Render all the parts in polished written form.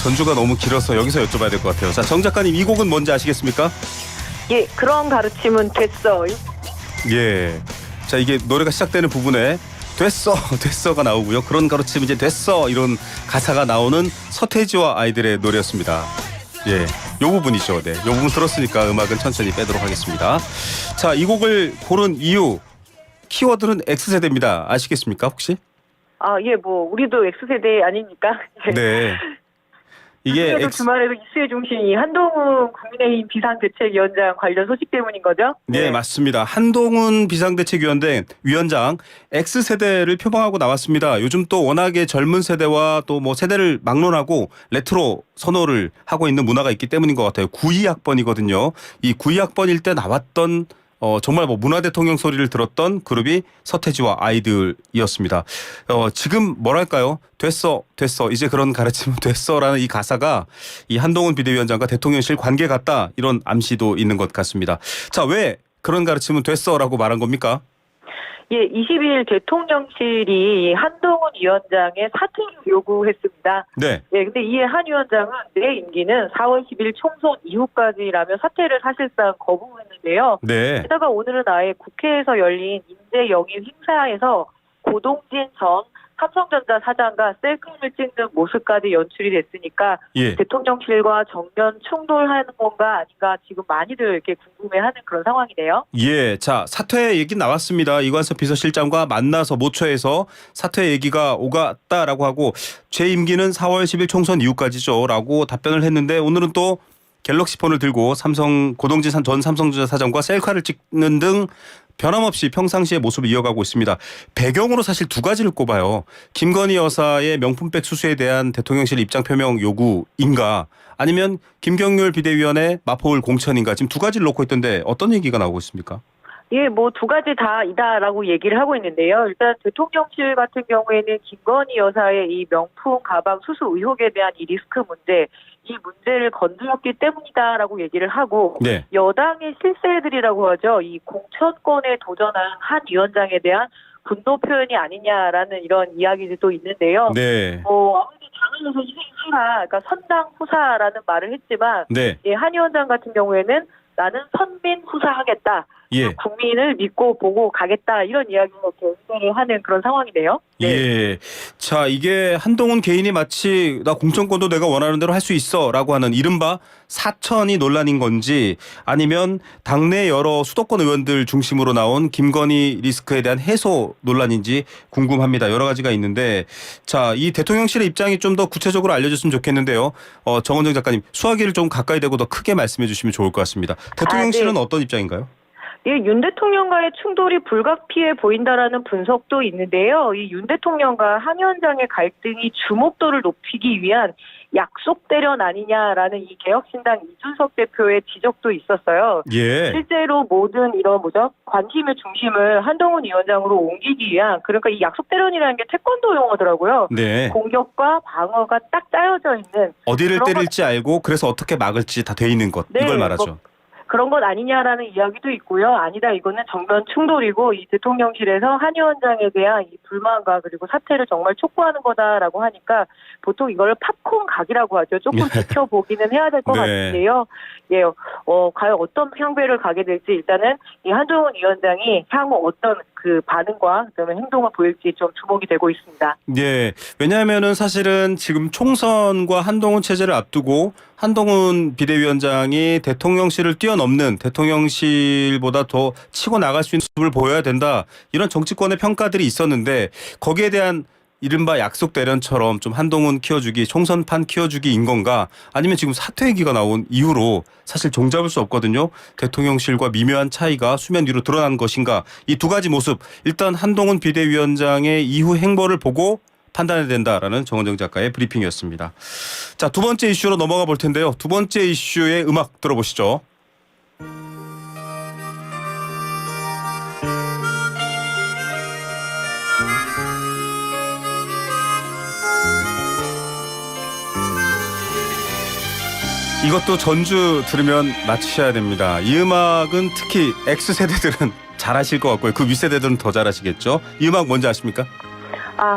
전주가 너무 길어서 여기서 여쭤봐야 될 것 같아요. 자, 정 작가님, 이 곡은 뭔지 아시겠습니까? 예, 그런 가르침은 됐어. 예. 자, 이게 노래가 시작되는 부분에 됐어가 나오고요. 그런 가르침 이제 됐어 이런 가사가 나오는 서태지와 아이들의 노래였습니다. 예, 요 부분이죠. 네, 요 부분 들었으니까 음악은 천천히 빼도록 하겠습니다. 자, 이 곡을 고른 이유, 키워드는 X세대입니다. 아시겠습니까, 혹시? 예, 뭐 우리도 X세대 아닙니까? 네. 이게 주말에도 이슈의 중심이 한동훈 국민의힘 비상대책위원장 관련 소식 때문인 거죠? 네, 맞습니다. 한동훈 비상대책위원장 X세대를 표방하고 나왔습니다. 요즘 또 워낙에 젊은 세대와 또 뭐 세대를 막론하고 레트로 선호를 하고 있는 문화가 있기 때문인 것 같아요. 92학번이거든요. 이 92학번일 때 나왔던 정말 뭐 문화 대통령 소리를 들었던 그룹이 서태지와 아이들이었습니다. 지금 뭐랄까요? 됐어 이제 그런 가르침은 됐어라는 이 가사가 이 한동훈 비대위원장과 대통령실 관계 같다 이런 암시도 있는 것 같습니다. 자, 왜 그런 가르침은 됐어라고 말한 겁니까? 예, 22일 대통령실이 한동훈 위원장의 사퇴를 요구했습니다. 네. 예, 근데 이에 한 위원장은 내 임기는 4월 10일 총선 이후까지라며 사퇴를 사실상 거부했는데요. 네. 게다가 오늘은 아예 국회에서 열린 인재 영입 행사에서 고동진 전 삼성전자 사장과 셀카를 찍는 모습까지 연출이 됐으니까 예. 대통령실과 정면 충돌하는 건가 아닌가 지금 많이들 이렇게 궁금해하는 그런 상황이네요. 예, 자, 사퇴 얘기 나왔습니다. 이관섭 비서실장과 만나서 모처에서 사퇴 얘기가 오갔다라고 하고 제 임기는 4월 10일 총선 이후까지죠 라고 답변을 했는데 오늘은 또 갤럭시 폰을 들고 고동진 전 삼성전자 사장과 셀카를 찍는 등 변함없이 평상시의 모습을 이어가고 있습니다. 배경으로 사실 두 가지를 꼽아요. 김건희 여사의 명품백 수수에 대한 대통령실 입장 표명 요구인가 아니면 김경률 비대위원의 마포울 공천인가 지금 두 가지를 놓고 있던데 어떤 얘기가 나오고 있습니까? 예, 뭐 두 가지 다이다라고 얘기를 하고 있는데요. 일단 대통령실 같은 경우에는 김건희 여사의 이 명품 가방 수수 의혹에 대한 이 리스크 문제, 이 문제를 건드렸기 때문이다라고 얘기를 하고 네. 여당의 실세들이라고 하죠. 이 공천권에 도전한 한 위원장에 대한 분노 표현이 아니냐라는 이런 이야기도 있는데요. 네. 아무래도 당에서 희생하라, 그러니까 선당 후사라는 말을 했지만 네. 예, 한 위원장 같은 경우에는 나는 선민 후사하겠다. 예. 국민을 믿고 보고 가겠다 이런 이야기로 견제를 하는 그런 상황이네요. 네. 예. 자, 이게 한동훈 개인이 마치 나 공천권도 내가 원하는 대로 할 수 있어라고 하는 이른바 사천이 논란인 건지 아니면 당내 여러 수도권 의원들 중심으로 나온 김건희 리스크에 대한 해소 논란인지 궁금합니다. 여러 가지가 있는데 자, 이 대통령실의 입장이 좀 더 구체적으로 알려줬으면 좋겠는데요. 정은정 작가님, 수화기를 좀 가까이 대고 더 크게 말씀해 주시면 좋을 것 같습니다. 대통령실은 네. 어떤 입장인가요? 예, 윤 대통령과의 충돌이 불가피해 보인다라는 분석도 있는데요. 이 윤 대통령과 한 위원장의 갈등이 주목도를 높이기 위한 약속 대련 아니냐라는 이 개혁신당 이준석 대표의 지적도 있었어요. 예. 실제로 모든 이런 관심의 중심을 한동훈 위원장으로 옮기기 위한 그러니까 이 약속 대련이라는 게 태권도 용어더라고요. 네. 공격과 방어가 딱 짜여져 있는 어디를 때릴지 알고 그래서 어떻게 막을지 다 돼 있는 것 네, 이걸 말하죠. 그런 것 아니냐라는 이야기도 있고요. 아니다, 이거는 정면 충돌이고 이 대통령실에서 한 위원장에 대한 이 불만과 그리고 사퇴를 정말 촉구하는 거다라고 하니까 보통 이걸 팝콘 각이라고 하죠. 조금 지켜보기는 해야 될 것 네. 같은데요. 예, 과연 어떤 향배를 가게 될지 일단은 이 한동훈 위원장이 향후 어떤 그 반응과 그다음에 행동을 보일지 좀 주목이 되고 있습니다. 예. 왜냐하면은 사실은 지금 총선과 한동훈 체제를 앞두고 한동훈 비대위원장이 대통령실을 뛰어넘는 대통령실보다 더 치고 나갈 수 있는 모습을 보여야 된다. 이런 정치권의 평가들이 있었는데 거기에 대한 이른바 약속 대련처럼 좀 한동훈 키워주기, 총선판 키워주기인 건가? 아니면 지금 사퇴 얘기가 나온 이후로 사실 종잡을 수 없거든요. 대통령실과 미묘한 차이가 수면 위로 드러난 것인가? 이 두 가지 모습. 일단 한동훈 비대위원장의 이후 행보를 보고 판단해야 된다라는 정은정 작가의 브리핑이었습니다. 자, 두 번째 이슈로 넘어가 볼 텐데요. 두 번째 이슈의 음악 들어보시죠. 이것도 전주 들으면 맞추셔야 됩니다. 이 음악은 특히 X세대들은 잘 아실 것 같고요. 그 윗세대들은 더 잘 아시겠죠. 이 음악 뭔지 아십니까?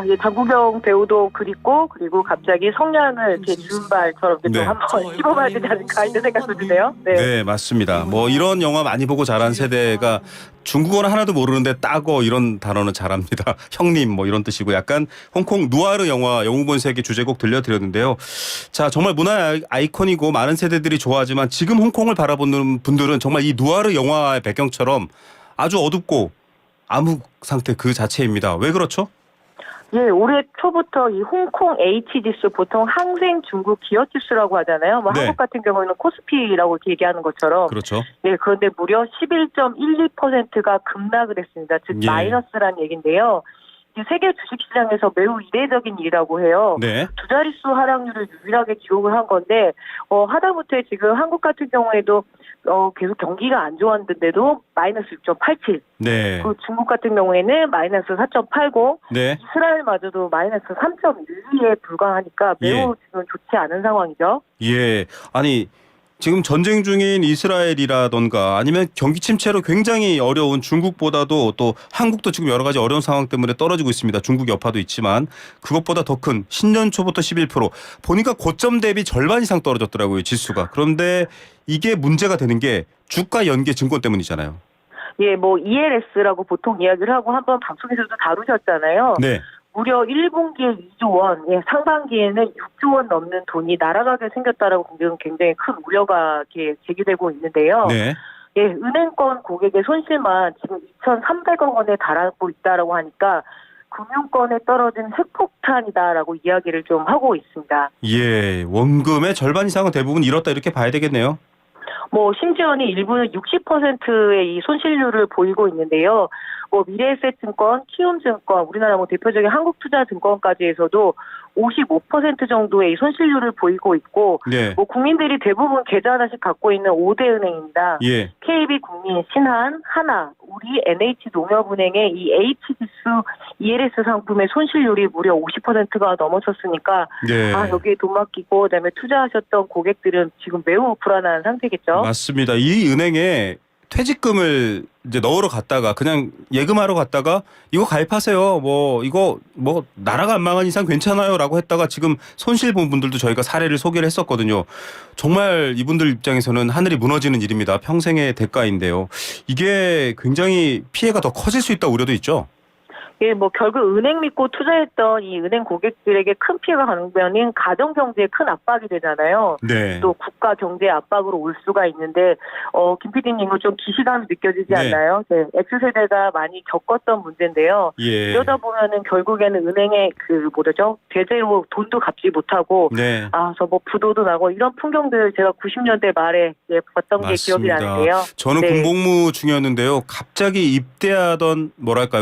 예, 장국영 배우도 그립고 그리고 갑자기 성량을 제 주은발처럼 좀 네. 한번 씹어봐야 되지 않을까 이런 생각도 드네요. 네. 네, 맞습니다. 뭐 이런 영화 많이 보고 자란 세대가 중국어는 하나도 모르는데 따거 이런 단어는 잘합니다. 형님 뭐 이런 뜻이고 약간 홍콩 누아르 영화 영웅본색의 주제곡 들려드렸는데요. 자, 정말 문화의 아이콘이고 많은 세대들이 좋아하지만 지금 홍콩을 바라보는 분들은 정말 이 누아르 영화의 배경처럼 아주 어둡고 암흑 상태 그 자체입니다. 왜 그렇죠? 예, 올해 초부터 이 홍콩 H지수 보통 항생 중국 기업 지수라고 하잖아요. 뭐 네. 한국 같은 경우에는 코스피라고 이렇게 얘기하는 것처럼. 그렇죠. 예, 그런데 무려 11.12%가 급락을 했습니다. 즉 예. 마이너스라는 얘기인데요. 이 세계 주식시장에서 매우 이례적인 일이라고 해요. 네. 두 자릿수 하락률을 유일하게 기록을 한 건데 하다못해 지금 한국 같은 경우에도 계속 경기가 안 좋았는데도 마이너스 6.87. 네. 그 중국 같은 경우에는 마이너스 4.80. 네. 이스라엘마저도 마이너스 3.12에 불과하니까 매우 예. 지금 좋지 않은 상황이죠. 예. 아니 지금 전쟁 중인 이스라엘이라던가 아니면 경기 침체로 굉장히 어려운 중국보다도 또 한국도 지금 여러 가지 어려운 상황 때문에 떨어지고 있습니다. 중국 여파도 있지만 그것보다 더 큰 신년 초부터 11% 보니까 고점 대비 절반 이상 떨어졌더라고요. 지수가. 그런데 이게 문제가 되는 게 주가 연계 증권 때문이잖아요. 예, 뭐 ELS라고 보통 이야기를 하고 한번 방송에서도 다루셨잖아요. 네. 무려 1분기에 2조 원, 예, 상반기에는 6조 원 넘는 돈이 날아가게 생겼다라고 굉장히 큰 우려가 이렇게 제기되고 있는데요. 네. 예, 은행권 고객의 손실만 지금 2,300억 원에 달하고 있다라고 하니까 금융권에 떨어진 핵폭탄이다라고 이야기를 좀 하고 있습니다. 예. 원금의 절반 이상은 대부분 잃었다 이렇게 봐야 되겠네요. 뭐 심지어는 일부는 60%의 이 손실률을 보이고 있는데요. 뭐 미래에셋증권, 키움증권, 우리나라 뭐 대표적인 한국투자증권까지 해서도 55% 정도의 이 손실률을 보이고 있고, 네. 뭐 국민들이 대부분 계좌 하나씩 갖고 있는 5대 은행입니다. 예. KB국민, 신한, 하나, 우리 NH농협은행의 이 H지수 ELS 상품의 손실률이 무려 50%가 넘어섰으니까 네. 여기에 돈 맡기고 그다음에 투자하셨던 고객들은 지금 매우 불안한 상태겠죠. 맞습니다. 이 은행에 퇴직금을 이제 넣으러 갔다가 그냥 예금하러 갔다가 이거 가입하세요. 이거 나라가 안 망한 이상 괜찮아요라고 했다가 지금 손실 본 분들도 저희가 사례를 소개를 했었거든요. 정말 이분들 입장에서는 하늘이 무너지는 일입니다. 평생의 대가인데요. 이게 굉장히 피해가 더 커질 수 있다 우려도 있죠. 예, 뭐 결국 은행 믿고 투자했던 이 은행 고객들에게 큰 피해가 가는 면은 가정 경제에 큰 압박이 되잖아요. 네. 또 국가 경제 압박으로 올 수가 있는데 김 PD님은 좀 기시감이 느껴지지 네. 않나요? 네, X세대가 많이 겪었던 문제인데요. 예. 이러다 보면은 결국에는 은행에 제대로 돈도 갚지 못하고 네. 저 뭐 부도도 나고 이런 풍경들 제가 90년대 말에 봤던 게 기억이 맞습니다. 나는데요. 저는 네. 군복무 중이었는데요. 갑자기 입대하던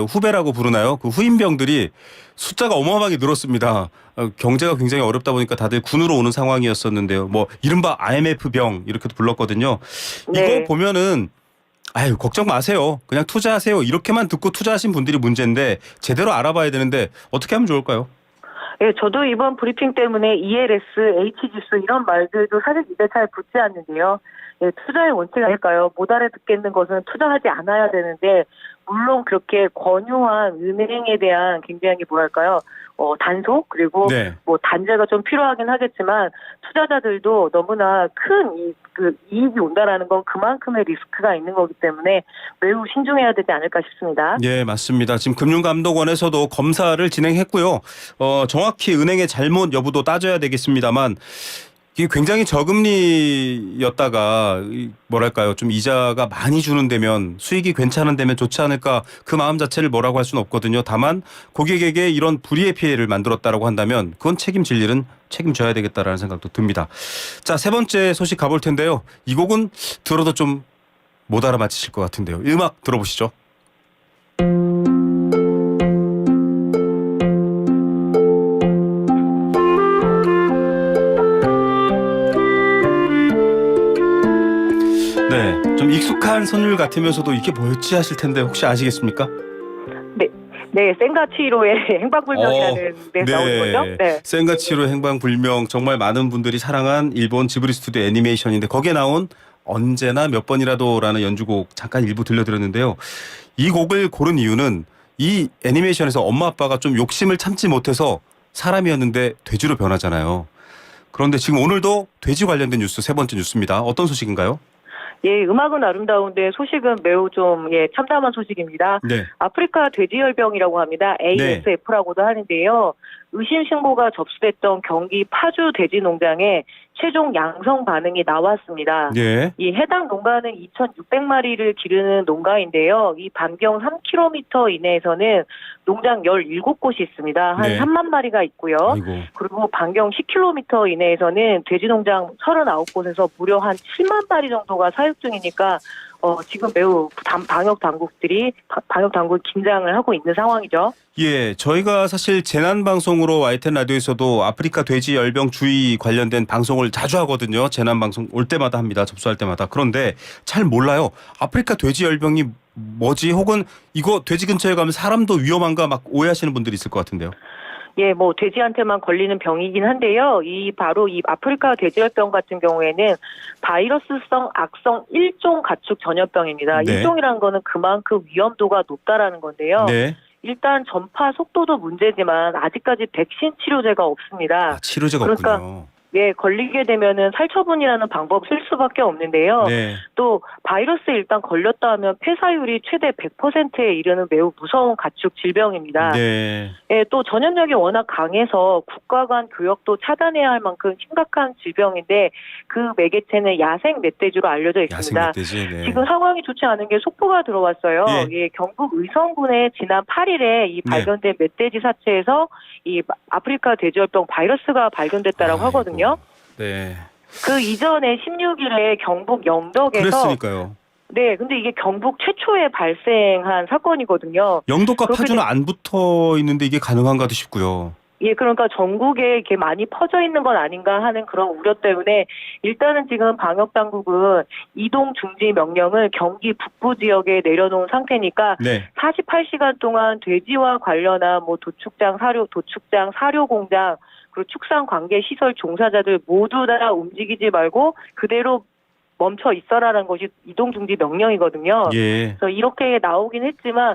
후배라고 부르나요? 그 후임병들이 숫자가 어마어마하게 늘었습니다. 경제가 굉장히 어렵다 보니까 다들 군으로 오는 상황이었었는데요. 뭐 이른바 IMF 병 이렇게도 불렀거든요. 네. 이거 보면은 걱정 마세요. 그냥 투자하세요. 이렇게만 듣고 투자하신 분들이 문제인데 제대로 알아봐야 되는데 어떻게 하면 좋을까요? 예, 저도 이번 브리핑 때문에 ELS, H지수 이런 말들도 사실 입에 잘 붙지 않는데요. 예, 투자의 원칙 아닐까요? 못 알아듣겠는 것은 투자하지 않아야 되는데 물론 그렇게 권유한 은행에 대한 굉장히 단속 그리고 네. 뭐 단죄가 좀 필요하긴 하겠지만 투자자들도 너무나 큰 이익이 온다라는 건 그만큼의 리스크가 있는 거기 때문에 매우 신중해야 되지 않을까 싶습니다. 예, 맞습니다. 지금 금융감독원에서도 검사를 진행했고요. 정확히 은행의 잘못 여부도 따져야 되겠습니다만 이게 굉장히 저금리였다가 좀 이자가 많이 주는 데면 수익이 괜찮은 데면 좋지 않을까 그 마음 자체를 뭐라고 할 수는 없거든요. 다만 고객에게 이런 불이의 피해를 만들었다라고 한다면 그건 책임질 일은 책임져야 되겠다라는 생각도 듭니다. 자, 세 번째 소식 가볼 텐데요. 이 곡은 들어도 좀 못 알아맞히실 것 같은데요. 음악 들어보시죠. 네, 좀 익숙한 선율 같으면서도 이게 뭐였지 하실 텐데 혹시 아시겠습니까? 네, 센가치로의 행방불명이라는 데서 나오는 거죠. 네. 센가치로 행방불명 정말 많은 분들이 사랑한 일본 지브리 스튜디오 애니메이션인데 거기에 나온 언제나 몇 번이라도라는 연주곡 잠깐 일부 들려드렸는데요. 이 곡을 고른 이유는 이 애니메이션에서 엄마 아빠가 좀 욕심을 참지 못해서 사람이었는데 돼지로 변하잖아요. 그런데 지금 오늘도 돼지 관련된 뉴스 세 번째 뉴스입니다. 어떤 소식인가요? 예, 음악은 아름다운데 소식은 매우 좀 참담한 소식입니다. 네. 아프리카 돼지열병이라고 합니다. ASF라고도 하는데요. 의심 신고가 접수됐던 경기 파주 돼지 농장에 최종 양성 반응이 나왔습니다. 네. 이 해당 농가는 2,600마리를 기르는 농가인데요. 이 반경 3km 이내에서는 농장 17곳이 있습니다. 한 네. 3만 마리가 있고요. 아이고. 그리고 반경 10km 이내에서는 돼지 농장 39곳에서 무려 한 7만 마리 정도가 사육 중이니까 지금 매우 방역 당국이 긴장을 하고 있는 상황이죠. 예, 저희가 사실 재난 방송으로 YTN 라디오에서도 아프리카 돼지 열병 주의 관련된 방송을 자주 하거든요. 재난 방송 올 때마다 합니다. 접수할 때마다. 그런데 잘 몰라요. 아프리카 돼지 열병이 뭐지? 혹은 이거 돼지 근처에 가면 사람도 위험한가 막 오해하시는 분들이 있을 것 같은데요. 예, 돼지한테만 걸리는 병이긴 한데요. 바로 이 아프리카 돼지열병 같은 경우에는 바이러스성 악성 1종 가축 전염병입니다. 네. 1종이라는 거는 그만큼 위험도가 높다라는 건데요. 네. 일단 전파 속도도 문제지만 아직까지 백신 치료제가 없습니다. 치료제가 그러니까 없군요. 예, 걸리게 되면은 살처분이라는 방법을 쓸 수밖에 없는데요. 네. 또 바이러스에 일단 걸렸다 하면 폐사율이 최대 100%에 이르는 매우 무서운 가축 질병입니다. 네. 예, 또 전염력이 워낙 강해서 국가 간 교역도 차단해야 할 만큼 심각한 질병인데 그 매개체는 야생 멧돼지로 알려져 야생 있습니다. 멧돼지. 네. 지금 상황이 좋지 않은 게 속보가 들어왔어요. 예. 경북 의성군에 지난 8일에 이 발견된 멧돼지 사체에서 이 아프리카 돼지열병 바이러스가 발견됐다라고 하거든요. 네. 그 이전에 16일에 경북 영덕에서 그랬으니까요. 네, 근데 이게 경북 최초에 발생한 사건이거든요. 영덕과 그렇게 파주는 안 붙어 있는데 이게 가능한가도 싶고요. 예, 그러니까 전국에 이렇게 많이 퍼져 있는 건 아닌가 하는 그런 우려 때문에 일단은 지금 방역 당국은 이동 중지 명령을 경기 북부 지역에 내려놓은 상태니까 네. 48시간 동안 돼지와 관련한 도축장, 사료 공장, 그리고 축산 관계 시설 종사자들 모두 다 움직이지 말고 그대로 멈춰 있어라라는 것이 이동 중지 명령이거든요. 예. 그래서 이렇게 나오긴 했지만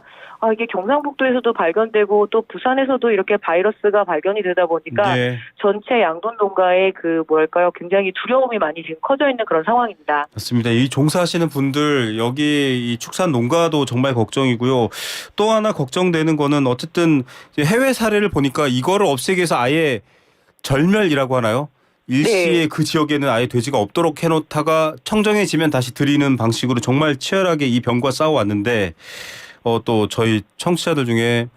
이게 경상북도에서도 발견되고 또 부산에서도 이렇게 바이러스가 발견이 되다 보니까 네. 전체 양돈 농가에 굉장히 두려움이 많이 지금 커져 있는 그런 상황입니다. 맞습니다. 이 종사하시는 분들 여기 이 축산 농가도 정말 걱정이고요. 또 하나 걱정되는 거는 어쨌든 해외 사례를 보니까 이거를 없애기 위해서 아예 절멸이라고 하나요? 일시에 네. 그 지역에는 아예 돼지가 없도록 해놓다가 청정해지면 다시 들이는 방식으로 정말 치열하게 이 병과 싸워왔는데 또 저희 청취자들 중에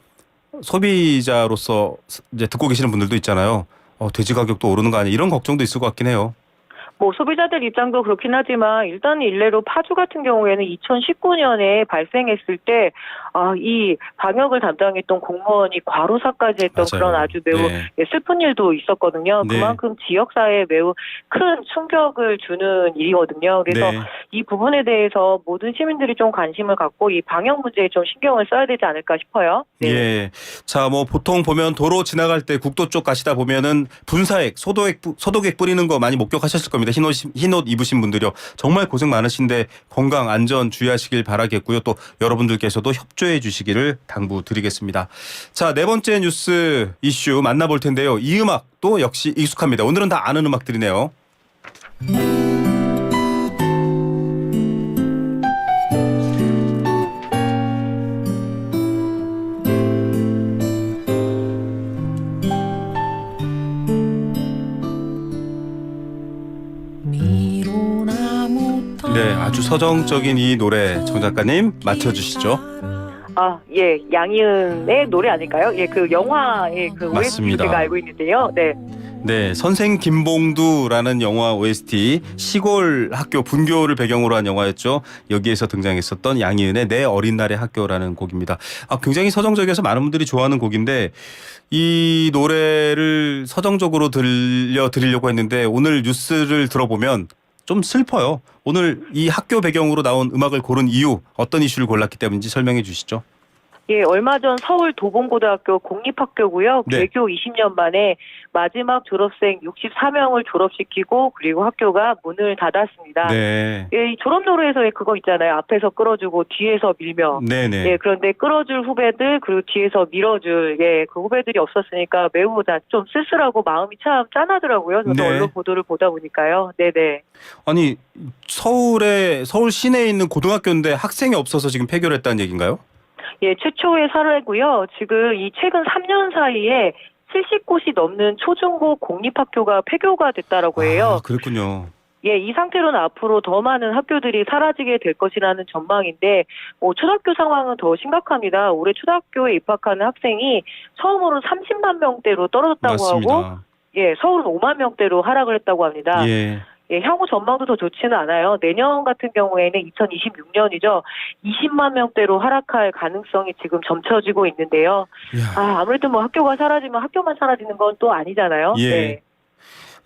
소비자로서 이제 듣고 계시는 분들도 있잖아요. 돼지 가격도 오르는 거 아니야? 이런 걱정도 있을 것 같긴 해요. 소비자들 입장도 그렇긴 하지만 일단 일례로 파주 같은 경우에는 2019년에 발생했을 때 이 방역을 담당했던 공무원이 과로사까지 했던 맞아요. 그런 아주 매우 슬픈 일도 있었거든요. 네. 그만큼 지역사회에 매우 큰 충격을 주는 일이거든요. 그래서 네. 이 부분에 대해서 모든 시민들이 좀 관심을 갖고 이 방역 문제에 좀 신경을 써야 되지 않을까 싶어요. 네. 예. 자, 보통 보면 도로 지나갈 때 국도 쪽 가시다 보면은 분사액, 소독액 뿌리는 거 많이 목격하셨을 겁니다. 흰옷 입으신 분들이요. 정말 고생 많으신데 건강, 안전 주의하시길 바라겠고요. 또 여러분들께서도 협조해 주시기를 당부드리겠습니다. 자, 네 번째 뉴스 이슈 만나볼 텐데요. 이 음악도 역시 익숙합니다. 오늘은 다 아는 음악들이네요. 네, 아주 서정적인 이 노래 정 작가님 맞춰주시죠. 예, 양희은의 노래 아닐까요? 예, 그 영화의 그 OST 맞습니다. 제가 알고 있는데요. 네. 네, 선생 김봉두라는 영화 OST 시골 학교 분교를 배경으로 한 영화였죠. 여기에서 등장했었던 양희은의 내 어린 날의 학교라는 곡입니다. 굉장히 서정적이어서 많은 분들이 좋아하는 곡인데 이 노래를 서정적으로 들려드리려고 했는데 오늘 뉴스를 들어보면 좀 슬퍼요. 오늘 이 학교 배경으로 나온 음악을 고른 이유, 어떤 이슈를 골랐기 때문인지 설명해 주시죠. 예, 얼마 전 서울 도봉고등학교 공립학교고요. 네. 개교 20년 만에 마지막 졸업생 64명을 졸업시키고 그리고 학교가 문을 닫았습니다. 네. 예, 이 졸업노래에서 그거 있잖아요. 앞에서 끌어주고 뒤에서 밀며. 네네. 예, 그런데 끌어줄 후배들 그리고 뒤에서 밀어줄 그 후배들이 없었으니까 매우 좀 쓸쓸하고 마음이 참 짠하더라고요. 저도 네. 언론 보도를 보다 보니까요. 네네. 아니 서울 시내에 있는 고등학교인데 학생이 없어서 지금 폐교를 했다는 얘기인가요? 예, 최초의 사례고요. 지금 이 최근 3년 사이에 70곳이 넘는 초중고 공립학교가 폐교가 됐다라고 해요. 아, 그렇군요. 예, 이 상태로는 앞으로 더 많은 학교들이 사라지게 될 것이라는 전망인데, 초등학교 상황은 더 심각합니다. 올해 초등학교에 입학하는 학생이 처음으로 30만 명대로 떨어졌다고 맞습니다. 하고, 예, 서울은 5만 명대로 하락을 했다고 합니다. 예. 예, 향후 전망도 더 좋지는 않아요. 내년 같은 경우에는 2026년이죠. 20만 명대로 하락할 가능성이 지금 점쳐지고 있는데요. 이야. 아무래도 뭐 학교가 사라지면 학교만 사라지는 건 또 아니잖아요. 예. 네.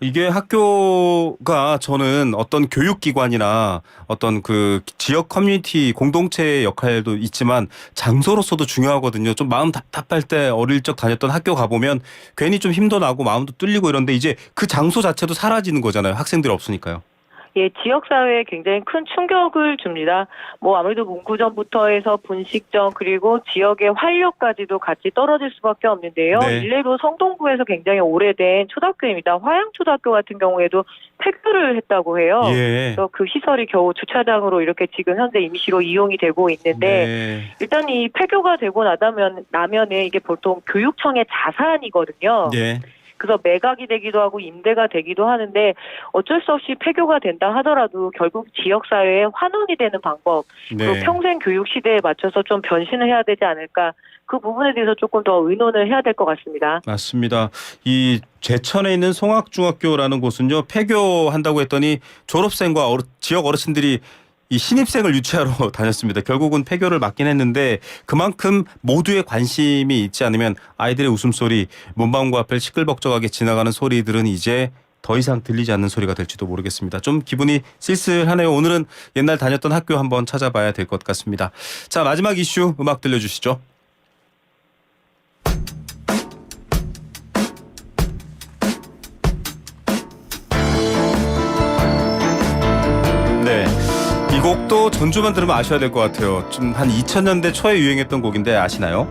이게 학교가 저는 어떤 교육기관이나 어떤 그 지역 커뮤니티 공동체의 역할도 있지만 장소로서도 중요하거든요. 좀 마음 답답할 때 어릴 적 다녔던 학교 가보면 괜히 좀 힘도 나고 마음도 뚫리고 이런데 이제 그 장소 자체도 사라지는 거잖아요. 학생들이 없으니까요. 예, 지역사회에 굉장히 큰 충격을 줍니다. 뭐 아무래도 문구점부터 해서 분식점 그리고 지역의 활력까지도 같이 떨어질 수밖에 없는데요. 네. 일례로 성동구에서 굉장히 오래된 초등학교입니다. 화양초등학교 같은 경우에도 폐교를 했다고 해요. 예. 그래서 그 시설이 겨우 주차장으로 이렇게 지금 현재 임시로 이용이 되고 있는데 네. 일단 이 폐교가 되고 나면은 이게 보통 교육청의 자산이거든요. 예. 그래서 매각이 되기도 하고 임대가 되기도 하는데 어쩔 수 없이 폐교가 된다 하더라도 결국 지역사회에 환원이 되는 방법 그리고 네. 평생 교육 시대에 맞춰서 좀 변신을 해야 되지 않을까 그 부분에 대해서 조금 더 의논을 해야 될 것 같습니다. 맞습니다. 이 제천에 있는 송악중학교라는 곳은요. 폐교한다고 했더니 졸업생과 지역 어르신들이 이 신입생을 유치하러 다녔습니다. 결국은 폐교를 막긴 했는데 그만큼 모두의 관심이 있지 않으면 아이들의 웃음소리, 문방구 앞을 시끌벅적하게 지나가는 소리들은 이제 더 이상 들리지 않는 소리가 될지도 모르겠습니다. 좀 기분이 쓸쓸하네요. 오늘은 옛날 다녔던 학교 한번 찾아봐야 될 것 같습니다. 자, 마지막 이슈 음악 들려주시죠. 네. 이 곡도 전주만 들으면 아셔야 될 것 같아요. 좀 한 2000년대 초에 유행했던 곡인데 아시나요?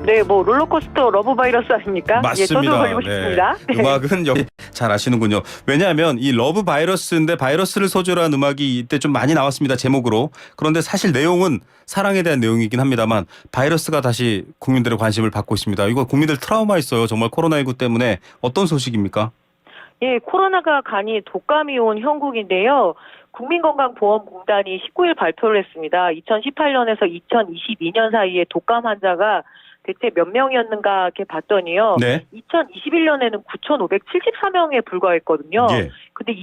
네, 뭐 롤러코스터 러브 바이러스 아닙니까? 예, 저도 맞습니다. 걸리고 싶습니다. 네. 음악은 여기 잘 아시는군요. 왜냐하면 이 러브 바이러스인데 바이러스를 소재로 한 음악이 이때 좀 많이 나왔습니다. 제목으로. 그런데 사실 내용은 사랑에 대한 내용이긴 합니다만 바이러스가 다시 국민들의 관심을 받고 있습니다. 이거 국민들 트라우마 있어요. 정말 코로나19 때문에. 어떤 소식입니까? 예, 코로나가 간이 독감이 온 형국인데요. 국민건강보험공단이 19일 발표를 했습니다. 2018년에서 2022년 사이에 독감 환자가 대체 몇 명이었는가 이렇게 봤더니요. 네. 2021년에는 9,574명에 불과했거든요. 예. 근데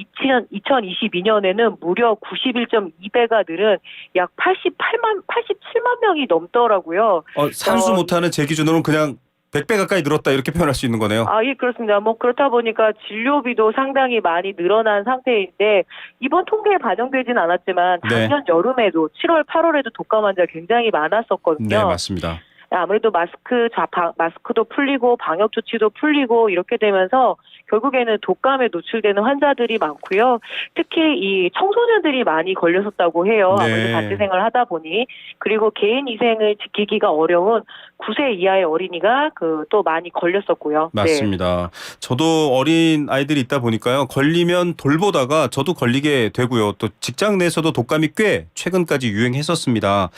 2022년에는 무려 91.2배가 늘은 약 87만 명이 넘더라고요. 산수 못하는 제 기준으로는 그냥 100배 가까이 늘었다 이렇게 표현할 수 있는 거네요. 예, 그렇습니다. 뭐 그렇다 보니까 진료비도 상당히 많이 늘어난 상태인데 이번 통계에 반영되진 않았지만 네. 작년 여름에도 7월, 8월에도 독감 환자 굉장히 많았었거든요. 네, 맞습니다. 아무래도 마스크도 풀리고 방역 조치도 풀리고 이렇게 되면서 결국에는 독감에 노출되는 환자들이 많고요. 특히 이 청소년들이 많이 걸렸었다고 해요. 네. 아무래도 단체 생활을 하다 보니. 그리고 개인 위생을 지키기가 어려운 9세 이하의 어린이가 또 많이 걸렸었고요. 맞습니다. 저도 어린 아이들이 있다 보니까요. 걸리면 돌보다가 저도 걸리게 되고요. 또 직장 내에서도 독감이 꽤 최근까지 유행했었습니다.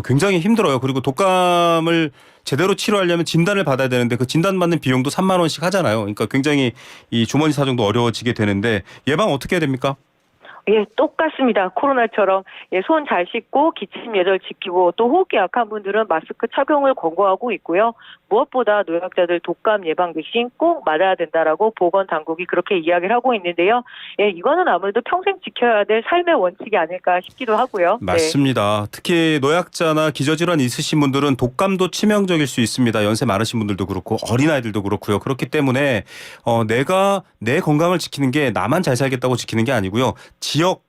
굉장히 힘들어요. 그리고 독감을 제대로 치료하려면 진단을 받아야 되는데 그 진단 받는 비용도 3만 원씩 하잖아요. 그러니까 굉장히 이 주머니 사정도 어려워지게 되는데 예방 어떻게 해야 됩니까? 예, 똑같습니다. 코로나처럼 손 잘 씻고 기침 예절 지키고 또 호흡기 약한 분들은 마스크 착용을 권고하고 있고요. 무엇보다 노약자들 독감 예방 백신 꼭 맞아야 된다라고 보건 당국이 그렇게 이야기를 하고 있는데요. 예, 이거는 아무래도 평생 지켜야 될 삶의 원칙이 아닐까 싶기도 하고요. 맞습니다. 특히 노약자나 기저질환 있으신 분들은 독감도 치명적일 수 있습니다. 연세 많으신 분들도 그렇고 어린아이들도 그렇고요. 그렇기 때문에 내가 내 건강을 지키는 게 나만 잘 살겠다고 지키는 게 아니고요. 지역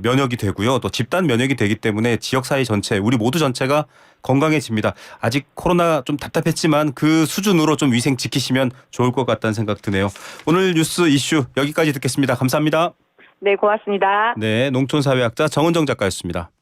면역이 되고요. 또 집단 면역이 되기 때문에 지역 사회 전체 우리 모두 전체가 건강해집니다. 아직 코로나 좀 답답했지만 그 수준으로 좀 위생 지키시면 좋을 것 같다는 생각 드네요. 오늘 뉴스 이슈 여기까지 듣겠습니다. 감사합니다. 네, 고맙습니다. 네, 농촌사회학자 정은정 작가였습니다.